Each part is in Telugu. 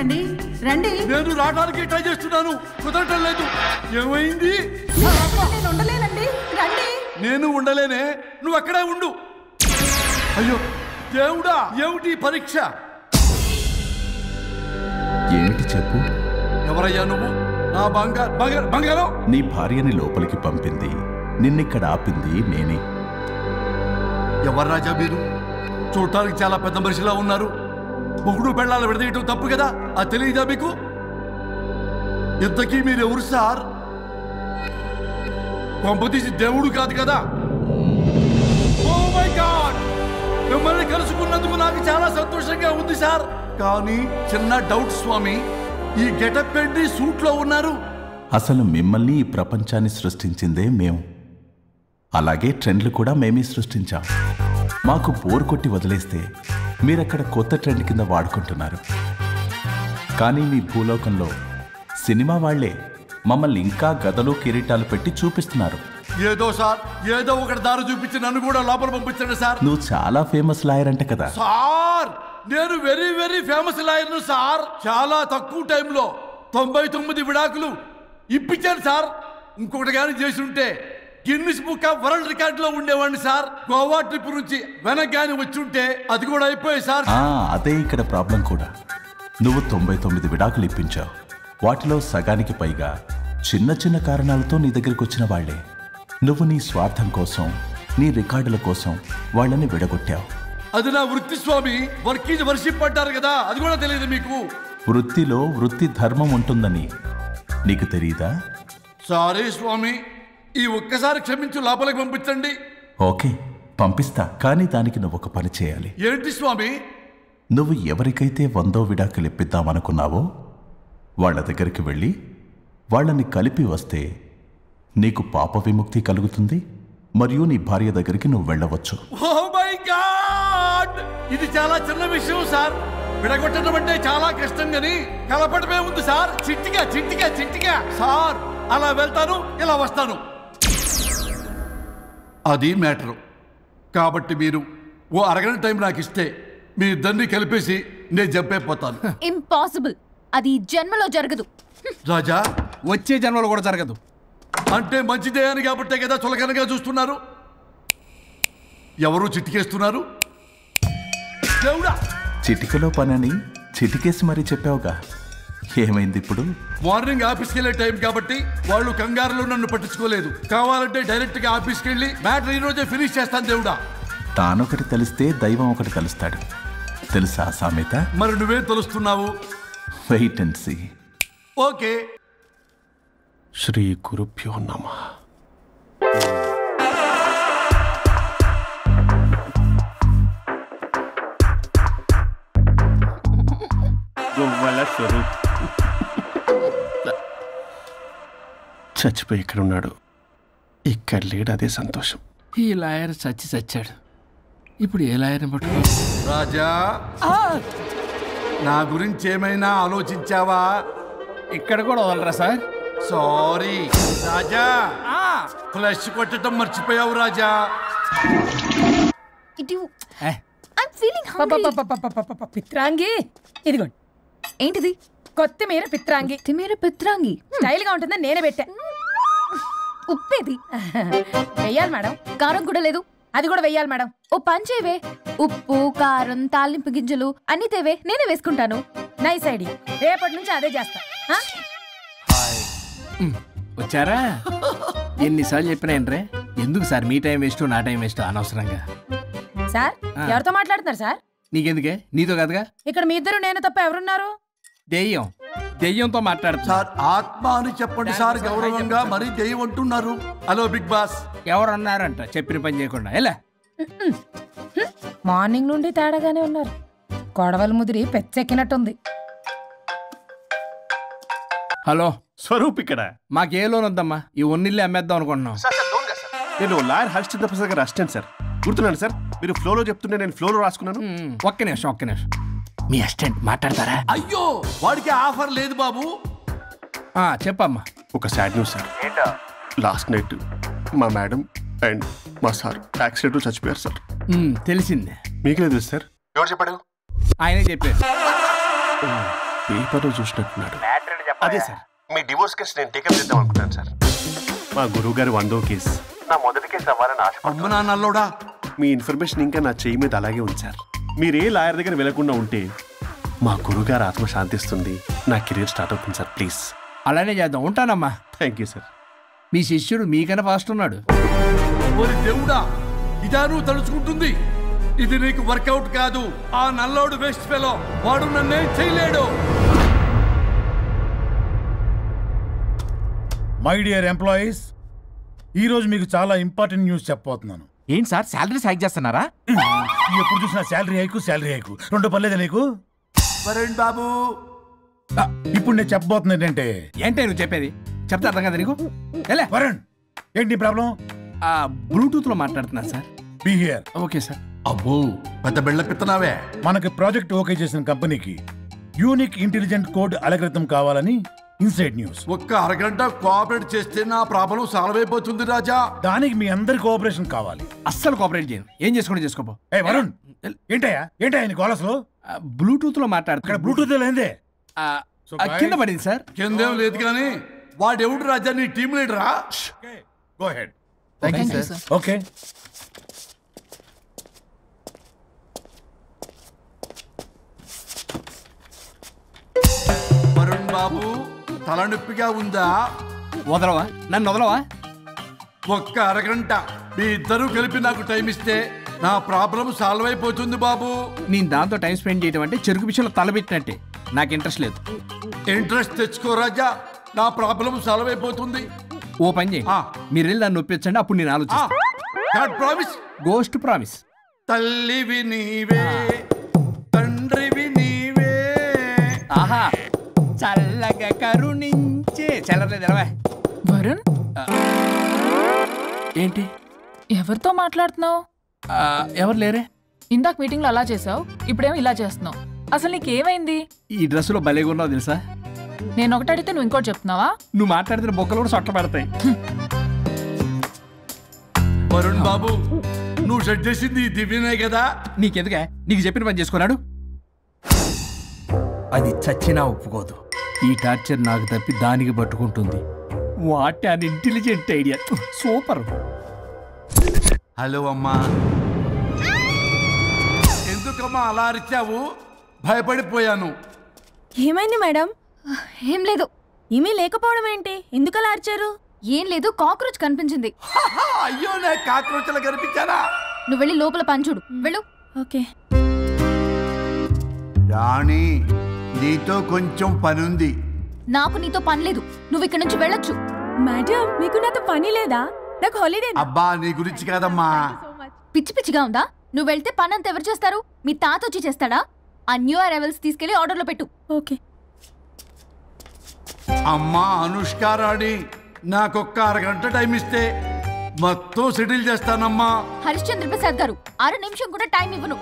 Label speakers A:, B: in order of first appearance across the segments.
A: వచ్చేసానండి, రండి.
B: నేను రావడానికి ట్రై చేస్తున్నాను, కుదరటం లేదు. ఏమైంది?
A: నేను ఉండలేనండి, రండి.
B: నేను ఉండలేనే, నువ్వు అక్కడే ఉండు. అయ్యో దేవుడా, ఏమిటి పరీక్ష?
C: ఏమిటి చెప్పు.
B: ఎవరయ్యా నువ్వు? నా బంగారం.
C: నీ భార్యని లోపలికి పంపింది, నిన్నిక్కడ ఆపింది నేనే.
B: ఎవరు రాజా మీరు? చూడటానికి చాలా పెద్ద మనిషిలా ఉన్నారు. మొగుడు పెళ్ళాలు విడదీయటం తప్పు కదా, అది తెలియదా మీకు? ఇంతకీ మీరు ఎవరు సార్? పంపతీసి దేవుడు కాదు కదా? ఓ మై గాడ్, మిమ్మల్ని కలుసుకున్నందుకు నాకు చాలా సంతోషంగా ఉంది సార్. కానీ చిన్న డౌట్ స్వామి, ఈ గెటప్ ఏంటి సూట్ లో ఉన్నారు?
C: అసలు మిమ్మల్ని ఈ ప్రపంచాన్ని సృష్టించిందే మేము, అలాగే ట్రెండ్లు కూడా మేమే సృష్టించాం. మాకు బోర్ కొట్టి వదిలేస్తే మీరక్కడ కొత్త ట్రెండ్ కింద వాడుకుంటున్నారు. కానీ మీ భూలోకంలో సినిమా వాళ్లే మమ్మల్ని ఇంకా గదలు కిరీటాలు పెట్టి చూపిస్తున్నారు.
B: ఏదో సార్, ఏదో ఒకటి దారి చూపించి నన్ను కూడా లోపల పంపించండి సార్.
C: నువ్వు చాలా ఫేమస్ లాయర్ అంట కదా
B: సార్? నేను వెరీ వెరీ ఫేమస్ లాయర్ను సార్. చాలా తక్కువ టైంలో 99 విడాకులు ఇప్పించాను సార్. ఇంకొకటి కానీ చేసి ఉంటే Guinness book of world record లో ఉండేవాడిని సార్. గోవా ట్రిప్ నుంచి వెనక్ గాని వచ్చి ఉంటే అది కూడా అయిపోయాయి సార్.
C: అదే ఇక్కడ ప్రాబ్లం కూడా. నువ్వు 99 విడాకులు ఇప్పించావు. వాటిలో సగానికి పైగా చిన్న చిన్న కారణాలతో నీ దగ్గరికి వచ్చిన వాళ్లే. నువ్వు నీ స్వార్థం కోసం, నీ రికార్డుల కోసం వాళ్ళని విడగొట్టావు.
B: అది నా వృత్తి స్వామి. వర్క్ ఈజ్ వర్షిప్ అంటారు కదా, అది కూడా తెలియదు మీకు?
C: వృత్తిలో వృత్తి ధర్మం ఉంటుందని నీకు తెలియదా?
B: సారీ స్వామి, ఈ ఒక్కసారి క్షమించు, లోపలికి పంపించండి.
C: ఓకే, పంపిస్తా. కానీ దానికి నువ్వు ఒక పని చేయాలి.
B: ఏంటి స్వామి?
C: నువ్వు ఎవరికైతే 100వ విడాకులు ఇప్పిద్దామనుకున్నావో వాళ్ళ దగ్గరికి వెళ్ళి వాళ్ళని కలిపి వస్తే నీకు పాప విముక్తి కలుగుతుంది, మరియు నీ భార్య దగ్గరికి నువ్వు వెళ్ళవచ్చు.
B: ఓ మై గాడ్, ఇది చాలా చిన్న విషయం సార్. విడగొట్టడం అంటే చాలా కష్టం గని కలపడమే ఉంది సార్. చిట్టిగా చిట్టిగా చిట్టిగా సార్. అలా వెళ్తాను, ఇలా వస్తాను, అది మ్యాటరు. కాబట్టి మీరు ఓ అరగంట టైం నాకు ఇస్తే మీ ఇద్దరిని కలిపేసి నేను జంపైపోతాను.
D: ఇంపాసిబుల్, అది జన్మలో జరగదు.
B: రాజా,
E: వచ్చే జన్మలో కూడా జరగదు.
B: అంటే మంచిదే అని కాబట్టే కదా చులకనగా చూస్తున్నారు. ఎవరు చిటికేస్తున్నారు? దేవుడా,
C: చిటికలో పనని చిటికేసి మరీ చెప్పావుగా, ఏమైంది ఇప్పుడు?
B: మార్నింగ్ ఆఫీస్కి వెళ్ళే టైం కాబట్టి వాళ్ళు కంగారులో నన్ను పట్టించుకోలేదు. కావాలంటే డైరెక్ట్ గా ఆఫీస్కి వెళ్ళి మ్యాటర్ ఈ రోజే ఫినిష్ చేస్తాను. దేవుడా,
C: తానొకటి తెలిస్తే దైవం ఒకటి కలుస్తాడు, తెలుసా సామెత?
B: మరి నువ్వేం తెలుస్తున్నావు?
C: Wait and see.
B: ఓకే.
E: శ్రీ గురుభ్యో నమః. చచ్చిపోయి ఇక్కడ ఉన్నాడు, ఇక్కడ లేడు, అదే సంతోషం.
F: ఈ లాయర్ చచ్చాడు. ఇప్పుడు ఏ లాయర్ని పట్టుకో?
B: రాజా, నా గురించి ఏమైనా ఆలోచించావా?
F: ఇక్కడ కూడా వదలరా సార్?
B: సారీ రాజా, ఫ్లష్ కొట్టడం మర్చిపోయావు రాజా.
A: పిత్రాంగి, ఇదిగోండి.
D: ఏంటిది?
A: కొత్తిమీర పిత్రాంగి.
D: పిత్రాంగి
A: స్టైల్ గా ఉంటుందని నేనే పెట్టా.
D: ఉప్పేది
A: వెయ్యాలి మేడం.
D: కారం కూడా లేదు,
A: అది కూడా వెయ్యాలి మేడం.
D: ఓ పంచేవే, ఉప్పు కారం తాలింపు గింజలు అన్ని తేవే, నేనే వేసుకుంటాను.
A: నైస్ ఐడియా, రేపటి నుంచి అదే చేస్తా.
F: వచ్చారా? ఎన్నిసార్లు చెప్పినా ఏంట్రే, ఎందుకు సార్ మీ టైం వేస్ట్ నా టైం వేస్ట్ అనవసరంగా?
A: సార్, ఎవరితో మాట్లాడుతున్నారు సార్?
F: నీకెందుకే, నీతో కాదుగా.
A: ఇక్కడ మీ ఇద్దరు నేను తప్ప ఎవరున్నారు?
F: దెయ్యంతో మాట్లాడుతా
B: సార్. ఆత్మ అని చెప్పండి సార్, గౌరవంగా. మరి దెయ్యం అంటున్నారు. Hello big boss.
F: ఎవరన్నారంట చెప్పిన పని చేయకుండా? ఎలా
A: మార్నింగ్ నుండి తేడాగానే ఉన్నారు. కొడవల ముదిరి పెచ్చెక్కినట్టుంది.
F: హలో
E: స్వరూప్ ఇక్కడ.
F: మాకే లోన్ వద్దమ్మా, ఈ ఒన్నిల్లు అమ్మేద్దాం అనుకుంటున్నాం.
E: నేను లాయర్ హరిశ్చంద్ర ప్రసాద్ గారు అసిస్టెంట్ సార్. గుర్తున్నాను సార్, మీరు ఫ్లోలో చెప్తుంటే నేను ఫ్లోలో రాసుకున్నాను.
F: ఒక్క నిమిషం. మీ అసిస్టెంట్ మాట్లాడతారా?
B: అయ్యో, వాడికి ఆఫర్ లేదు బాబు.
F: చెప్పమ్మా.
E: ఒక sad news sir. Last night మా మేడం అండ్ మా సార్ యాక్సిడెంట్ చచ్చిపోయారు సార్.
F: తెలిసిందే.
E: మీకే తెలుసు సార్. ఎవరు చెప్పాడు?
F: ఆయనే చెప్పారు.
E: పేపర్లో చూసినట్టున్నాడు. అదే సార్, మీ డివోర్స్ కేసు నేను టేకప్ చేద్దాం అనుకుంటాను సార్. మా గురువు గారు 100వ కేసు నా మొదటి కేసు అవ్వాలని ఆశ.
B: అమ్మ నాన్నల్లోడా,
E: మీ ఇన్ఫర్మేషన్ ఇంకా నా చెయ్యి మీద అలాగే ఉంది సార్. మీరే లాయర్ దగ్గర వెళ్లకుండా ఉంటే మా గురువుగారు ఆత్మ శాంతిస్తుంది, నా కెరీర్ స్టార్ట్ అవుతుంది సార్. ప్లీజ్
F: అలానే చేద్దాం. ఉంటానమ్మా.
E: Thank you sir.
F: మీ శిష్యుడు మీకన్నా ఫాస్ట్ ఉన్నాడు.
B: ఓరి దేవుడా, ఇదా నువ్వు తలుచుకుంటుంది? ఇది నీకు వర్కౌట్ కాదు. ఆ నల్లోడు వేస్ట్ ఫెలో, వాడు నన్నేం చేయలేడు.
G: మై డియర్ ఎంప్లాయీస్, ఈరోజు మీకు చాలా ఇంపార్టెంట్ న్యూస్ చెప్పబోతున్నాను.
H: ఏంటి సార్ శాలరీస్ హైక్ చేస్తున్నారా?
G: ఎప్పుడు చూసినా శాలరీ హైకు రెండు పర్లేదా నీకు?
B: వరుణ్ బాబు,
G: ఇప్పుడు నేను చెప్పబోతున్నా ఏంటంటే,
F: ఏంటే నువ్వు చెప్పేది? చెప్తా అర్థం కదా నీకు? ఎలా
G: వరుణ్, ఏంటి ప్రాబ్లం?
F: బ్లూటూత్లో మాట్లాడుతున్నా sir.
G: Be here.
F: Okay sir.
B: అబ్బో పెద్ద బిళ్ళ పిత్తనావే.
G: మనకి ప్రాజెక్ట్ ఓకే చేసిన కంపెనీకి యూనిక్ ఇంటెలిజెంట్ కోడ్ అలకృతం కావాలని ఇన్సైడ్ న్యూస్.
B: ఒక్క అరగంట కోఆపరేట్ చేస్తే నా ప్రాబ్లం సాల్వ్ అయిపోతుంది రాజా.
G: దానికి మీ అందరి కోఆపరేషన్ కావాలి.
F: అస్సలు కోఆపరేట్ చేయను. ఏం చేసుకోండి చేసుకోపో.
G: ఏ వరుణ్, ఏంటయ్యా నీకు అసలు?
F: బ్లూటూత్లో
G: ఇక్కడ
F: మాట్లాడుతున్నా.
G: బ్లూటూత్ లేదే.
F: కింద పడింది సార్.
B: కిందేం లేదు కానీ వాడెవడు రాజా? నీ టీం లీడరా?
G: Go head.
H: Thank you sir.
G: Okay.
B: Varun బాబు, తలనొప్పిగా ఉందా?
F: వదలవా? నన్ను వదలవా?
B: ఒక్క అరగంట మీ ఇద్దరూ కలిపి నాకు టైం ఇస్తే నా ప్రాబ్లం సాల్వ్ అయిపోతుంది బాబు.
F: నేను దాంతో టైం స్పెండ్ చేయడం అంటే చెరుకు విషయంలో తలబెట్టినట్టే. నాకు ఇంట్రెస్ట్ లేదు.
B: ఇంట్రెస్ట్ తెచ్చుకో రాజా, నా ప్రాబ్లం సాల్వ్ అయిపోతుంది.
F: ఓ పని చేయి, మీరు వెళ్ళి నన్ను ఒప్పించండి, అప్పుడు నేను ఆలోచిస్తాను.
B: ప్రామిస్.
F: Ghost promise.
B: తల్లివి నీవే, తండ్రివి నీవే.
F: ఆహా, చల్లగా కరుణించే. చల్లలేదు ఎలవా.
A: వరుణ్,
F: ఏంటి?
A: ఎవరితో మాట్లాడుతున్నావు?
F: ఎవరు లేరే.
A: ఇందాక మీటింగ్లో అలా చేసావు, ఇప్పుడేమో ఇలా చేస్తున్నావు. అసలు నీకేమైంది?
F: ఈ డ్రెస్సులో భలేగా ఉన్నావు తెలుసా?
A: నేను ఒకటి అడిగితే నువ్వు ఇంకోటి చెప్తున్నావా?
F: నువ్వు మాట్లాడితే బొక్కలు కూడా సొట్ట పడతాయి.
B: వరుణ్ బాబు, నువ్వు సెట్ చేసింది ఈ దివ్యనే కదా?
F: నీకెందుకే? నీకు చెప్పిన పని చేసుకున్నాడు. అది చచ్చినా ఒప్పుకోదు. ఈ టార్చర్ నాకు తప్పి దానికి పట్టుకుంటుంది. What an intelligent idea. Super.
B: Hello అమ్మా. ఎందుకమ్మా అలా అరిచావు? భయపడిపోయాను.
I: ఏమైంది మేడం?
D: ఏం లేదు.
I: ఏమీ లేకపోవడం ఏంటి? ఎందుకలా అరిచారు?
D: ఏం లేదు, కాక్రోచ్ కనిపించింది.
B: అయ్యో, నేను కాక్రోచ్లు కనిపించానా?
D: నువ్వు వెళ్ళి లోపల పని చూడు. వెళ్ళు.
I: ఓకే.
B: రాణి, నీతో కొంచెం పనుంది.
D: నాకు నీతో పని లేదు. నువ్వు ఇక్కడ నుంచి వెళ్ళొచ్చు.
I: మేడం, మీకు నాతో పని లేదా? నాకు హాలిడే.
B: అబ్బా, నీ గురించి కాదమ్మా.
D: పిచ్చి పిచ్చిగా ఉందా? నువ్వు వెళ్తే పని అంతా ఎవరు చేస్తారు? మీ తాత వచ్చి చేస్తాడా? ఆ న్యూ అరైవల్స్ తీసుకెళ్లి ఆర్డర్లో పెట్టు.
I: ఓకే.
B: అమ్మా అనుష్క రాణి, నాకొక్క అరగంట టైం ఇస్తే మొత్తం సెటిల్ చేస్తానమ్మా.
D: హరిశ్చంద్ర ప్రసాద్ గారు, 6 నిమిషం కూడా టైం ఇవ్వను.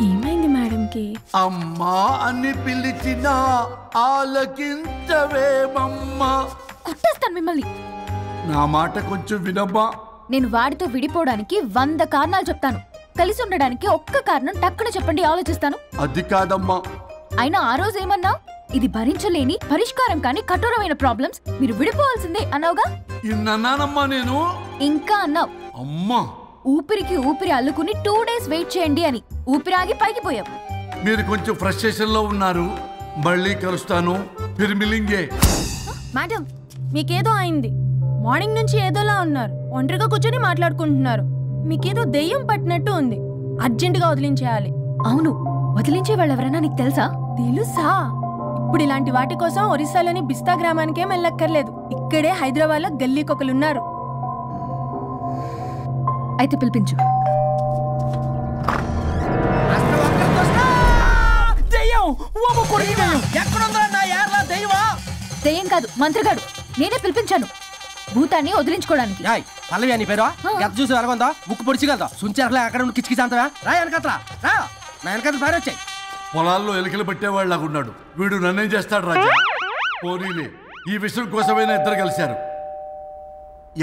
I: ఏమైంది మేడంకి?
B: అమ్మా అని పిలిచినా ఆలకించవేమమ్మా.
D: కొట్టేస్తాను మిమ్మల్ని.
B: నా మాట కొంచెం వినమ్మా.
D: నేను వాడితో విడిపోవడానికి 100 కారణాలు చెప్తాను. కలిసి ఉండడానికి ఒక్క కారణం టక్కున చెప్పండి, ఆలోచిస్తాను.
B: అది కాదమ్మా.
D: అయినా ఆ రోజు ఏమన్నా? ఇది భరించలేని, పరిష్కారం కాని కఠోరమైన ప్రాబ్లమ్స్, మీరు విడిపోవాల్సిందే అన్నావుగా.
B: ఇన్నానమ్మా నేను.
D: ఇంకా అన్నావు.
B: అమ్మా,
D: ఊపిరికి ఊపిరి అల్లుకుని 2 డేస్ వెయిట్ చేయండి అని. ఊపిరాగి పైకి పోయావు.
B: మీరు కొంచెం ఫ్రస్ట్రేషన్ లో ఉన్నారు. మళ్ళీ కలుస్తాను. ఫిర్మిలింగే.
I: మేడం, మీకేదో అయింది. మార్నింగ్ నుంచి ఏదోలా ఉన్నారు. ఒంటరిగా కూర్చొని మాట్లాడుకుంటున్నారు. మీకేదో దెయ్యం పట్టినట్టు ఉంది. అర్జెంటుగా వదిలించేయాలి.
D: అవును, వదిలించే వాళ్ళెవరైనా నీకు తెలుసా?
I: తెలుసా? ఇప్పుడు ఇలాంటి వాటి కోసం ఒరిస్సాలోని బిస్తా గ్రామానికేం వెళ్ళక్కర్లేదు. ఇక్కడే హైదరాబాద్ లో గల్లీకొకలున్నారు.
D: అయితే పిలిపించు. దెయ్యం కాదు, మంత్రిగాడు. నేనే పిలిపించాను భూతాన్ని వదిలించుకోవడానికి.
H: పల్లవి అని పేరు ఎంత చూసి వెలగొందా? ముక్కు పొడిచిగలదా? సుంచరలే అక్కడ ఉండి కిచకిచ అంతవా? రా వెనకత్రా, రా నా వెనకత్ర పారి వచ్చాయి.
B: పొలాల్లో ఎలికలు పట్టేవాళ్ళలాగున్నాడు వీడు. నన్నేం చేస్తాడు రాజా? పోనీలే, ఈ విషయం కోసమైనా ఇద్దరు కలిశారు.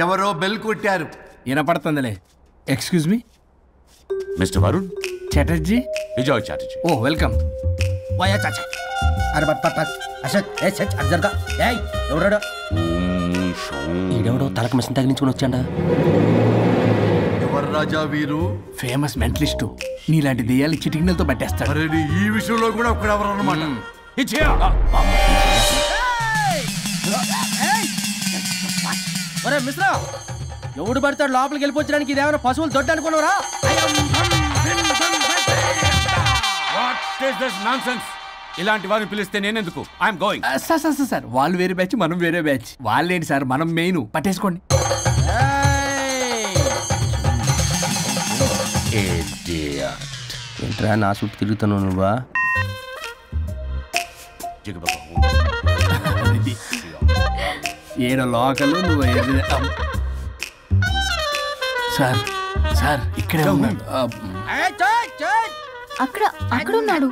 B: ఎవరో బెల్ కొట్టారు.
F: వినపడుతుందిలే. Excuse me
C: mister Varun,
F: Chatterjee.
J: Vijay Chatterjee.
F: Oh welcome.
H: వాయా చాచా. అరే బట్ పట్ అశోక్ ఏ సచ్ అర్జర్గా ఏయ్ ఎవరాడు? ఈడెవడో తలకు మిషన్ తగిలించుకుని వచ్చాడా?
B: ఎవరు రాజా వీరు?
F: Famous mentalist. నీలాంటి దెయ్యాలు చిటికినలతో పట్టేస్తాడు.
B: అరే ఈ విషయంలో కూడా ఒకడెవరు అన్నమాట.
H: ఒరే మిశ్రా, ఎవడు పడతాడు లోపలికి వెళ్ళిపోవడానికి? ఇదేమైనా పశువులు దొడ్డు అనుకున్నావురా?
J: ఇలాంటి వారిని పిలిస్తే నేనెందుకు? I'm going.
F: సార్ వాళ్ళు వేరే బ్యాచ్, మనం వేరే బ్యాచ్. వాళ్ళేంటి సార్, మనం మెయిన్. పట్టేసుకోండి.
H: ఏంట్రా నా చుట్టూ తిరుగుతున్నావు నువ్వా?
F: ఏడో లోకలు నువ్వు. సార్ సార్ ఇక్కడే ఉన్నాడు.
D: అక్కడ అక్కడ ఉన్నాడు.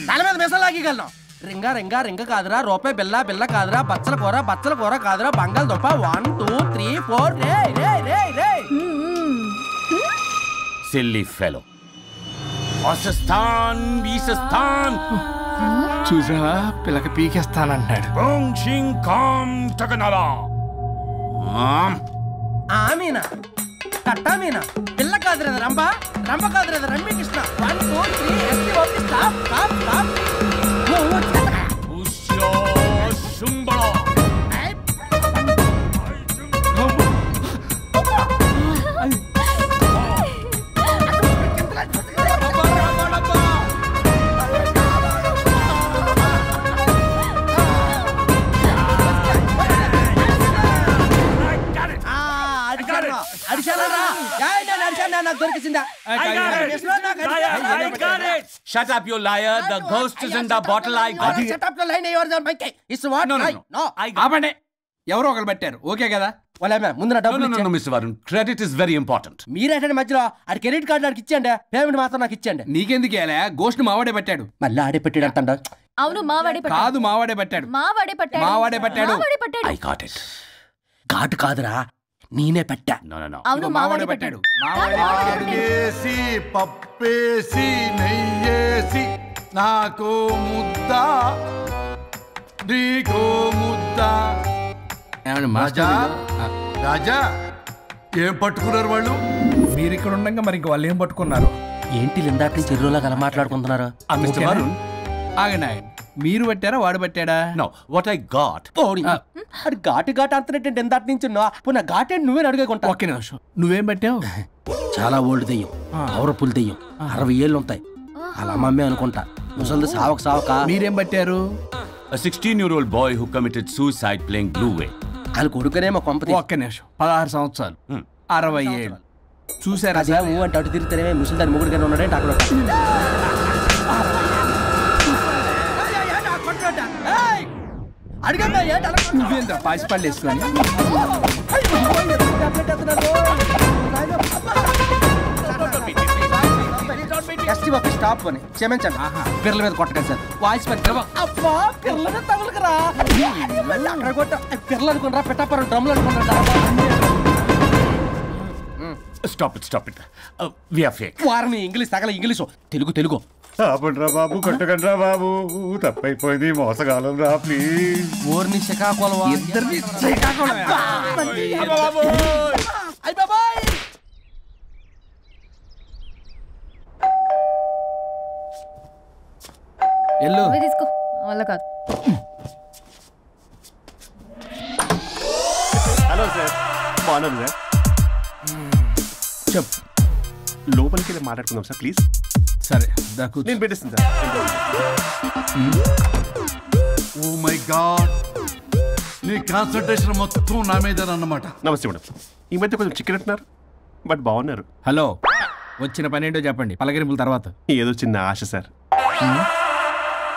H: తల మీద మెసలు లాగగలను. రింగా రింగా రింగ కాదురా, రూపాయి బిల్ల బిల్ల కాదురా, బచ్చల కూర కాదురా, బంగాళదుంప 1 2 3 4 రే రే రే రే.
J: Silly fellow. అసస్థాన్ వీసస్థాన్.
F: చూసావా, పిల్లకి పీకేస్తానంటాడు.
H: ఆమీనా కట్టామీనా పిల్ల కాదురా రంభ, రంభ కాదురా రమ్మి కృష్ణ. 1 2 3 ఎస్టీ okay stop stop stop.
J: Shut up, you liar. The ghost is in the bottle. I got it.
H: Shut up the line. You are the monkey. It's what?
J: No.
F: ఆపండి. ఎవరో ఒకరు పెట్టారు. ఓకే కదా?
H: ముందు నా డబ్బులు
J: No, Mr. Varun. Credit is very important.
H: మీరేటండి మధ్యలో ఆడి క్రెడిట్ కార్డు నాకు ఇచ్చేయండి, పేమెంట్ మాత్రం నాకు ఇచ్చేయండి.
F: నీకెందుకు ఇలా? గోస్ట్ మావాడే పెట్టాడు.
H: మళ్ళీ ఆడే పెట్టాడు అంటాడు.
D: అవును మావాడే పట్టాడు.
F: కాదు మావాడే పెట్టాడు.
D: మావాడే పట్టాడు.
F: మావాడే పట్టాడు.
J: I got it.
H: ఘాటు కాదురా, నేనే పెట్టా.
J: No.
D: అవును మావాడే పట్టాడు.
B: ఆకేసి పప్పేసి నెయ్యేసి నాకో ముద్ద నీకో ముద్ద. రాజా ఏం పట్టుకున్నారు వాళ్ళు?
F: మీరు ఇక్కడ ఉండగా మరి ఇంక వాళ్ళు ఏం పట్టుకున్నారు?
H: ఏంటి ఇందాక నుంచి చెరువులో కల మాట్లాడుకుంటున్నారు?
J: Mr. Varun.
F: ఆగనా, మీరు పట్టారా వాడు పట్టాడా?
J: No, what I got.
H: అది ఘాటు అంతనేంటి ఇందాక నుంచి పునః ఘాటేంటి నువ్వే అడిగేకుంటా.
F: ఒకే నిమిషం, నువ్వేం పట్టావు?
H: చాలా ఓల్డ్ దెయ్యం, పవర్ఫుల్ దెయ్యం, 60 ఏళ్ళు ఉంటాయి. అలా అమ్మమ్మే అనుకుంటా. ముసలిది సావక.
F: మీరేం పట్టారు?
J: A 16-year-old boy who committed suicide playing Blue Whale.
H: వాళ్ళ కొడుకునేమో కొంపతి.
F: ఒక్క నిమిషం, 16 సంవత్సరాలు, 60 ఏళ్ళు. చూసారా?
H: అంటే అటు తిరిగితేనే ముసలి దాని మొగుడుగానే ఉన్నాడంటే అక్కడ.
F: నువ్వేంద్ర పాసిపళ్ళు వేసుకొని
H: స్టాప్ అని క్షమించండి. పిల్లల మీద కొట్టకండి సార్. వాయిస్ అబ్బా పిల్లల మీద తగులుకురా. అక్కడ కొట్ట పిల్లలు అనుకున్నారా, పెట్టాపరం డ్రమ్లు అనుకున్నారా?
J: Stop it. We are fake.
H: వారిని ఇంగ్లీష్ తగల ఇంగ్లీషు తెలుగు.
K: ఆపండ్రా బాబు, కొట్టకండ్రా బాబు, తప్పైపోయింది, మోసగాలం రా ప్లీజ్.
H: ఊరిని శ్రీకాకుళం
F: ఇద్దరిని శ్రీకాకుళం. ఎల్లు
D: తీసుకో, వల్ల కాదు.
E: హలో సార్, బాగున్నాను సార్.
F: చెప్పు.
E: లోపలికి వెళ్ళి మాట్లాడుకుందాం సార్ ప్లీజ్.
F: సరే
E: నేను పెట్టేస్తాను సార్.
B: ఓ మై గాడ్, నీ కాన్సన్ట్రేషన్ మొత్తం నా మీదనన్నమాట.
E: నమస్తే మేడం. ఈ మధ్య కొంచెం చిక్కినట్టున్నారు, బట్ బాగున్నారు.
F: హలో, వచ్చిన పని ఏంటో చెప్పండి, పలకరింపుల తర్వాత.
E: ఏదో చిన్న ఆశ సార్.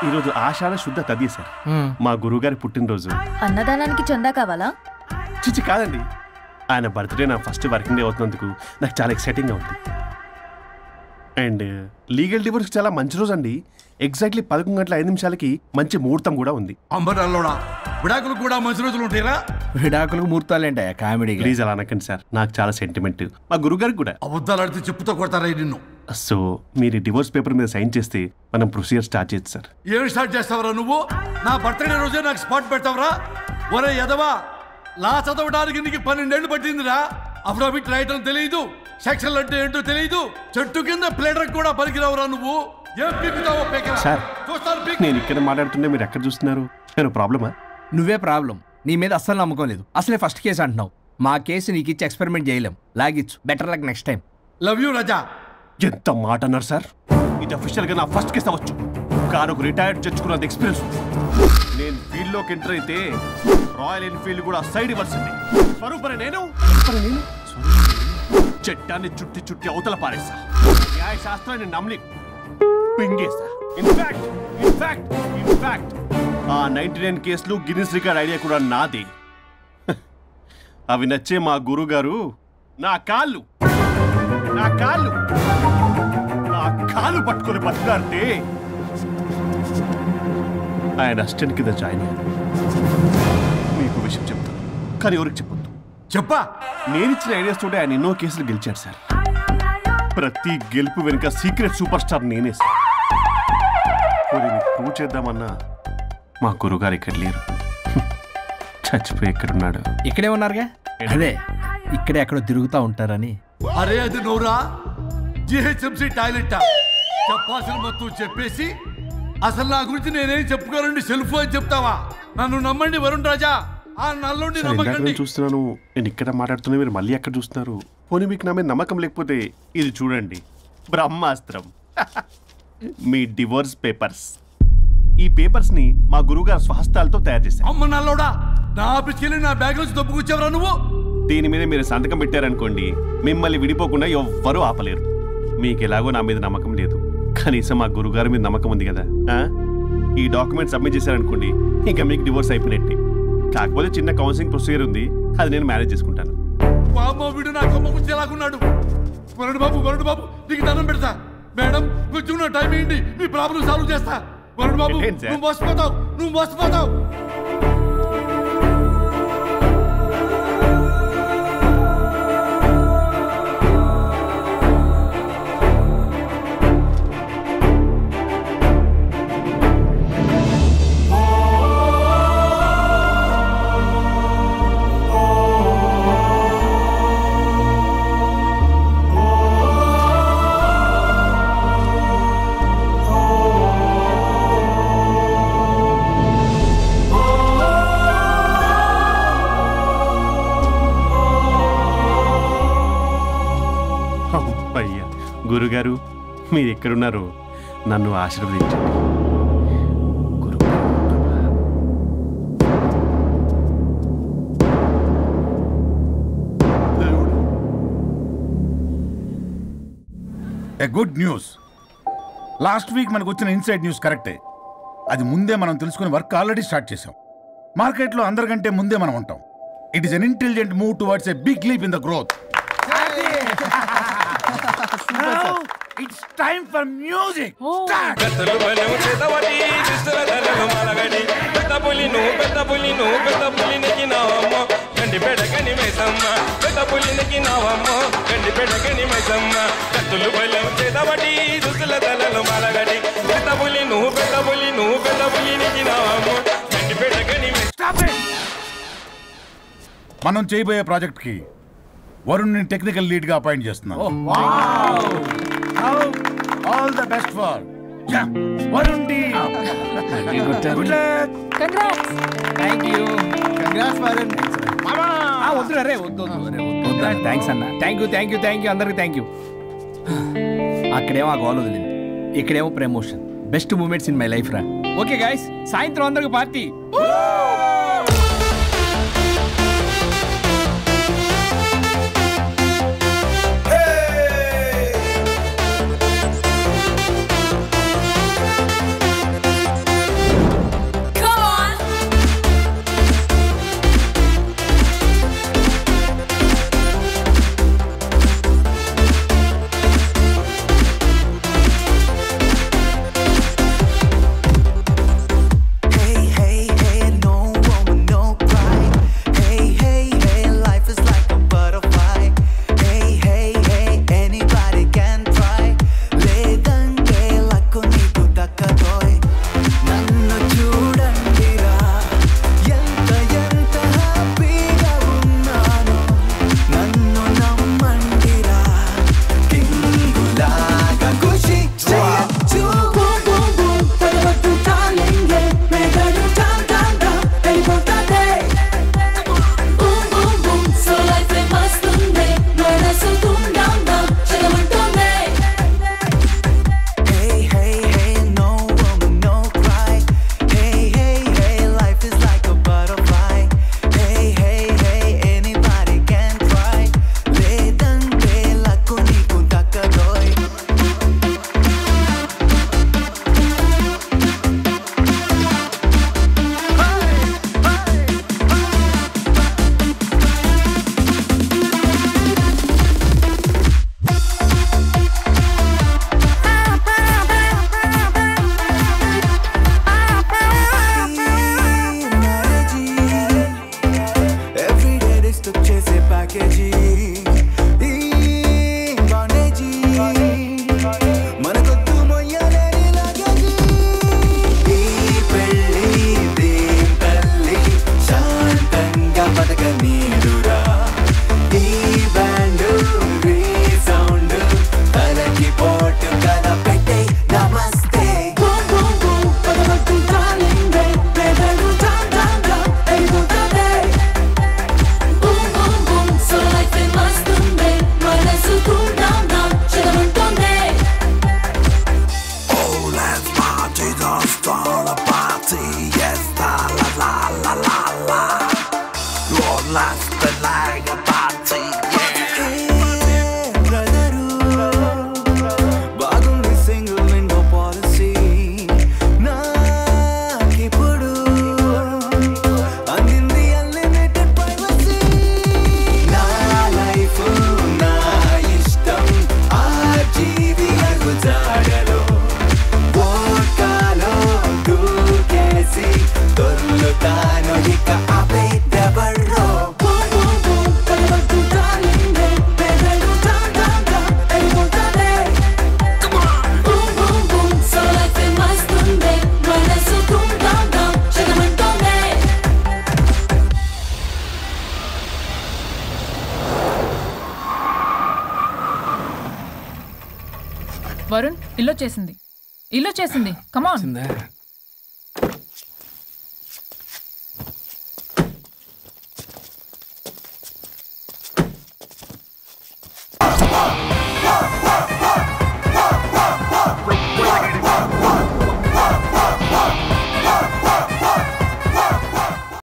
E: ఈరోజు ఆషాఢ శుద్ధ తది సార్, మా గురువుగారి పుట్టినరోజు.
D: అన్నదానానికి చందా కావాలా?
E: చిచ్చి కాదండి, ఆయన బర్త్డే నా ఫస్ట్ వర్కింగ్ డే అవుతున్నందుకు నాకు చాలా ఎక్సైటింగ్గా ఉంది. అండ్ లీగల్ డివోర్స్ చాలా మంచి రోజు అండి. ఎగ్జాక్ట్లీ 11:05 మంచి ముహూర్తం కూడా ఉంది.
B: అంబరాల్లోడా విడాకులు కూడా మంచి రోజులు ఉంటాయిరా?
F: విడాకులకు ముహూర్తాలేంటే కామెడీ.
E: ప్లీజ్ అలా అనకండి సార్, నాకు చాలా సెంటిమెంట్, మా గురుగారికి కూడా.
B: అబద్ధాలు ఆడితే చెప్పుతో కొడతారా నిన్ను?
E: సో మీరు డివోర్స్ పేపర్ మీద సైన్ చేస్తే మనం ప్రొసీజర్ స్టార్ట్ చేయొచ్చు సార్.
B: ఏం స్టార్ట్ చేస్తావరా నువ్వు? నా బర్త్డే రోజే నాకు స్పాట్ పెడతావరా? ఒరే ఎదవా, లా చదవడానికి నీకు 12 ఏళ్ళు పట్టిందిరా. అఫిడవిట్ రాయటం తెలియదు, సెక్షన్లు అంటే ఏంటో తెలియదు, చెట్టు కింద ప్లేడర్ కూడా పలికిరావురా నువ్వు. ఏం పీకుతావో పేకరా?
E: సార్
B: చూస్తాను పీక్.
E: నేను ఇక్కడ మాట్లాడుతుంటే మీరు ఎక్కడ చూస్తున్నారు? నేను ప్రాబ్లమా?
F: నువ్వే ప్రాబ్లం. నీ మీద అస్సలు నమ్మకం లేదు. అసలే ఫస్ట్ కేసు అంటున్నావు. మా కేసు నీకు ఇచ్చి ఎక్స్పెరిమెంట్ చేయలేం. లాగిచ్చు. Better luck next time.
B: Love you Raja.
E: ఎంత మాట అన్నారు సార్? ఇది అఫీషియల్ గా నా ఫస్ట్ కేసు అవ్వచ్చు, కానీ ఒక రిటైర్డ్ జడ్జ్కున్నంత ఎక్స్పీరియన్స్. నేను ఫీల్డ్ లోకి ఎంటర్ అయితే రాయల్ ఎన్ఫీల్డ్ కూడా సైడ్ ఇవ్వాల్సింది. స్వరూపరే నేను చట్టాన్ని చుట్టి చుట్టి అవతల పారేసా. న్యాయ శాస్త్రాన్ని నమ్మి పింగేసా. ఇన్ఫాక్ట్ ఆ 99 కేసులు గిన్నిస్ రికార్డ్ ఐడియా కూడా నాది. అవి నచ్చే మా గురుగారు నా కాళ్ళు పట్టుకొని బతికాడితే ఆయన అసిస్టెంట్ కింద జాయిన్ అయ్యాను. మీకు విషయం చెప్తాను, కానీ ఎవరికి చెప్పొద్దు.
B: చెప్పా.
E: నేనిచ్చిన ఐడియాస్ తోటి ఆయన ఎన్నో కేసులు గెలిచాడు సార్. ప్రతి గెలుపు వెనుక సీక్రెట్ సూపర్ స్టార్ నేనే సార్. ప్రూవ్ చేద్దామన్నా మా గురుగారు ఇక్కడ లేరు. చచ్చిపోయి ఎక్కడున్నాడు?
F: ఇక్కడే ఉన్నారుగా. అదే ఇక్కడే ఎక్కడో తిరుగుతూ ఉంటారని.
B: అరే అది నోరా, జిహెచ్ఎంసీ టాయిలెట్ చెప్పాల్సిన మొత్తం చెప్పేసి అసలు నా గురించి నేనేం చెప్పుకోనండి సెల్ఫ్ అని చెప్తావా? నన్ను నమ్మండి వరుణ్ రాజా, ఆ నల్లుండి నమ్మకండి.
E: చూస్తున్నాను, నేను ఇక్కడ మాట్లాడుతున్నా, మీరు మళ్ళీ ఎక్కడ చూస్తున్నారు? పోనీ మీకు నా మీద నమ్మకం లేకపోతే ఇది చూడండి, బ్రహ్మాస్త్రం. మీ డివోర్స్ పేపర్స్. ఈ పేపర్స్ ని మా గురువుగారు స్వహస్తాలతో తయారు చేశారు.
B: అమ్మ నల్లోడా, నా ఆఫీస్కి వెళ్ళి నా బ్యాగ్ నుంచి దొబ్బుకొచ్చావరా నువ్వు?
E: దీని మీద మీరు సంతకం పెట్టారనుకోండి, మిమ్మల్ని విడిపోకుండా ఎవ్వరూ ఆపలేరు. మీకు ఎలాగో నా మీద నమ్మకం లేదు, కనీసం మా గురుగారి మీద నమ్మకం ఉంది కదా. ఈ డాక్యుమెంట్ సబ్మిట్ చేశారనుకోండి, ఇంకా మీకు డివోర్స్ అయిపోయినట్టే. కాకపోతే చిన్న కౌన్సిలింగ్ ప్రొసీజర్ ఉంది, అది నేను మేనేజ్ చేసుకుంటాను.
B: వీడు నా కొమ్మ గుర్చేలాగున్నాడు. వరుణ్ బాబు నీకు దండం పెడతా. మేడం కొంచెం నా టైం ఏంటి, మీ ప్రాబ్లం సాల్వ్ చేస్తా. వరుణ్ బాబు నువ్వు మోసపోతావు.
E: గురుగారు, మీరు ఎక్కడున్నారో నన్ను ఆశీర్వదించండి.
G: A good news. Last week మనకు వచ్చిన ఇన్సైడ్ న్యూస్ కరెక్టే. అది ముందే మనం తెలుసుకుని వర్క్ ఆల్రెడీ స్టార్ట్ చేసాం. మార్కెట్లో అందరికంటే ముందే మనం ఉంటాం. It is an intelligent move towards a big leap in the growth. It's time for music. Start. మనం చేయబోయే ప్రాజెక్ట్ కి వరుణ్ ని టెక్నికల్ లీడ్ గా అపాయింట్ చేస్తున్నాం. All the best for Varun team. Good luck.
A: Congrats.
F: Thank you. Congrats Varun. వద్దు రే, వద్దు. థ్యాంక్స్ అన్న. థ్యాంక్ యూ అందరికి థ్యాంక్ యూ. అక్కడేమో ఆ గోల్ వదిలింది, ఇక్కడేమో promotion. Best moments in my life రా. ఓకే గైస్, సాయంత్రం అందరికి పార్టీ.
A: ఇల్లు వచ్చేసింది కమాన్